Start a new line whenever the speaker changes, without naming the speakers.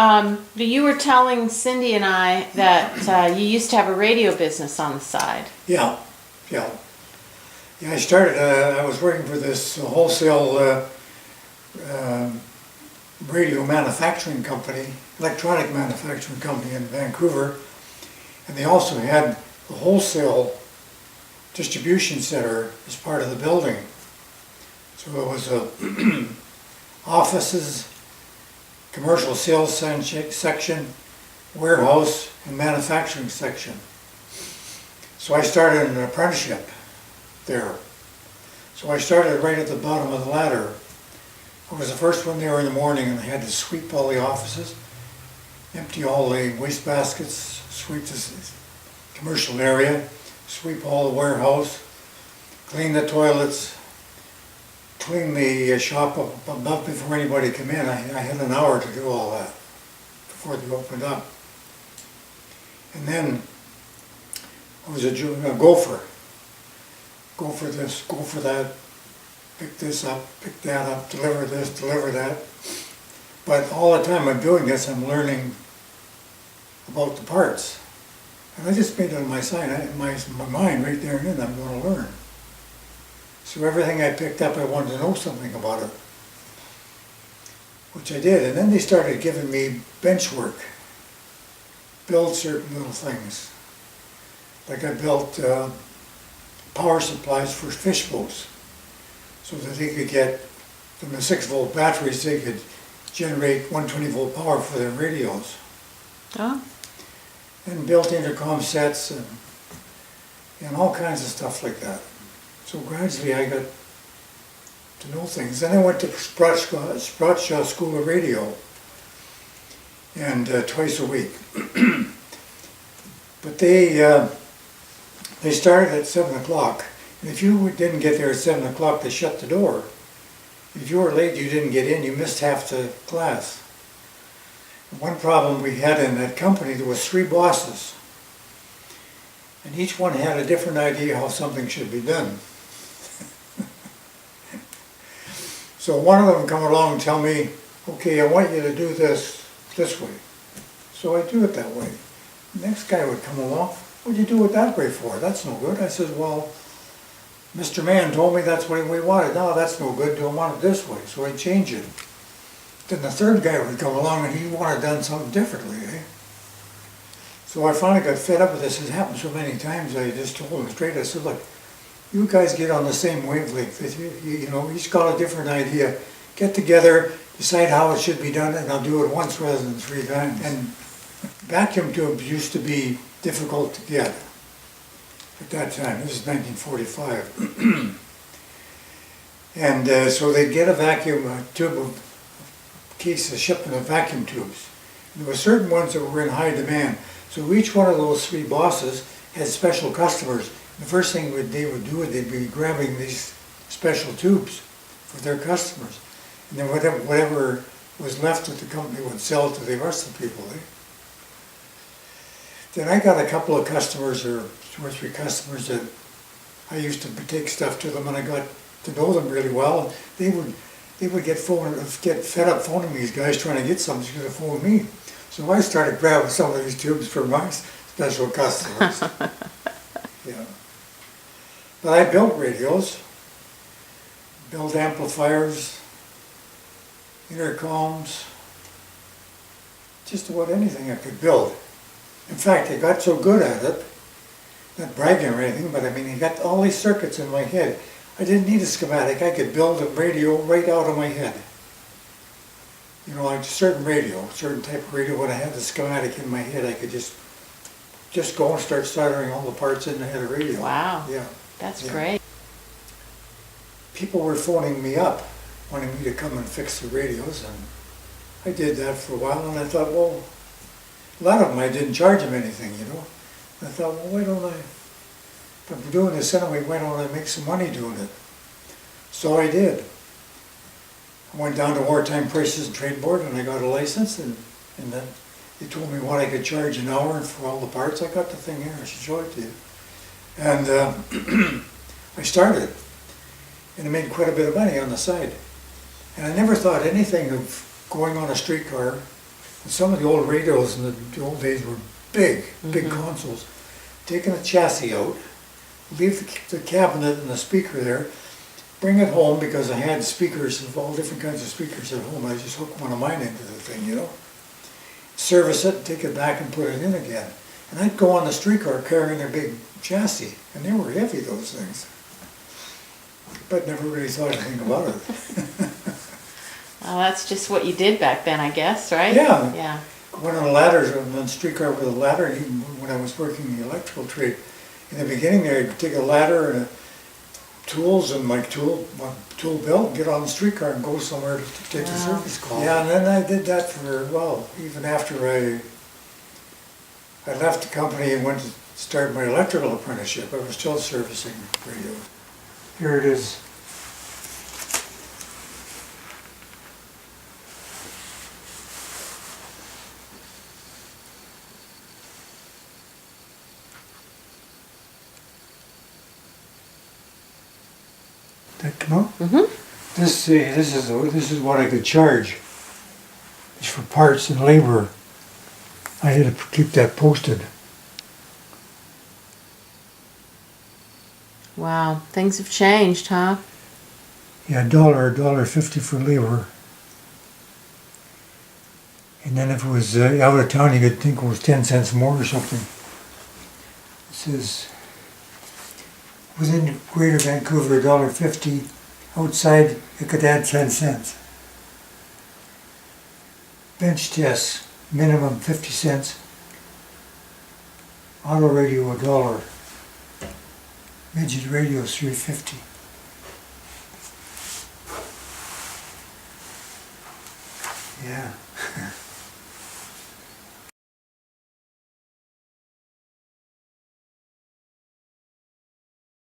But you were telling Cindy and I that you used to have a radio business on the side.
Yeah, yeah. Yeah, I started, I was working for this wholesale radio manufacturing company, electronic manufacturing company in Vancouver, and they also had the wholesale distribution center as part of the building. So it was offices, commercial sales section, warehouse, and manufacturing section. So I started an apprenticeship there. So I started right at the bottom of the ladder. I was the first one there in the morning, and I had to sweep all the offices, empty all the waste baskets, sweep this commercial area, sweep all the warehouse, clean the toilets, clean the shop up above before anybody came in. I had an hour to do all that before they opened up. And then I was a gopher. Go for this, go for that, pick this up, pick that up, deliver this, deliver that. But all the time I'm doing this, I'm learning about the parts. And I just made it on my side, my mind right there and then, I'm going to learn. So everything I picked up, I wanted to know something about it, which I did. And then they started giving me bench work, build certain little things. Like I built power supplies for fish boats, so that they could get, from the 6-volt batteries, they could generate 120-volt power for their radios.
Oh.
And built intercom sets and all kinds of stuff like that. So gradually I got to know things. Then I went to Spratshaw School of Radio, and twice a week. But they started at 7 o'clock, and if you didn't get there at 7 o'clock, they shut the door. If you were late, you didn't get in, you missed half the class. One problem we had in that company, there was 3 bosses, and each one had a different idea how something should be done. So one of them come along and tell me, okay, I want you to do this way. So I do it that way. The next guy would come along, what'd you do it that way for? That's no good. I said, well, Mr. Mann told me that's what we wanted. No, that's no good. Do I want it this way? So I change it. Then the third guy would come along and he wanted done something differently. So I finally got fed up with this. It happened so many times. I just told him straight. I said, look, you guys get on the same wavelength. You know, each got a different idea. Get together, decide how it should be done, and I'll do it once rather than 3 times. And vacuum tubes used to be difficult to get at that time. This is 1945. And so they'd get a vacuum tube, a case of shipment of vacuum tubes. And there were certain ones that were in high demand. So each one of those 3 bosses had special customers. The first thing they would do is they'd be grabbing these special tubes for their customers. And then whatever was left at the company would sell to the rest of the people. Then I got a couple of customers, or 2 or 3 customers, that I used to take stuff to them, and I got to know them really well. They would get fed up phoning these guys trying to get something, so they phone me. So I started grabbing some of these tubes for my special customers. Yeah. But I built radios, built amplifiers, intercoms, just about anything I could build. In fact, I got so good at it, not bragging or anything, but I mean, I got all these circuits in my head. I didn't need a schematic. I could build a radio right out of my head. You know, like a certain type of radio, when I had the schematic in my head, I could just go and start soldering all the parts in the head of radio.
Wow.
Yeah.
That's great.
People were phoning me up, wanting me to come and fix the radios, and I did that for a while, and I thought, well, a lot of them I didn't charge them anything, you know. And I thought, well, why don't I, if I'm doing this anyway, why don't I make some money doing it? So I did. I went down to Wartime Prices and Trade Board, and I got a license, and then they told me what I could charge an hour for all the parts. I got the thing here, I should show it to you. And I started, and I made quite a bit of money on the side. And I never thought anything of going on a streetcar And some of the old radios in the old days were big, big consoles. Taking the chassis out, leave the cabinet and the speaker there, bring it home because I had speakers of all different kinds of speakers at home. I just hooked one of mine into the thing, you know. Service it, take it back and put it in again. And I'd go on the streetcar carrying a big chassis, and they were heavy, those things. But never really thought anything about it.
Well, that's just what you did back then, I guess, right?
Yeah.
Yeah.
Went on a ladder, on the streetcar with a ladder, and even when I was working in the electrical trade, in the beginning there, I'd take a ladder and tools and my tool belt, and get on the streetcar and go somewhere to take the service call. Yeah, and then I did that for, well, even after I left the company and went to start my electrical apprenticeship, I was still servicing radio. Here it is. That come out?
Mm-hmm.
This is what I could charge. It's for parts and labor. I had to keep that posted.
Wow, things have changed, huh?
Yeah, $1.50 for labor. And then if it was out of town, you could think it was 10 cents more or something. It says, within Greater Vancouver, $1.50. Outside, you could add 10 cents. Bench tests, minimum 50 cents. Auto radio, $1. Midget radio, $3.50. Yeah.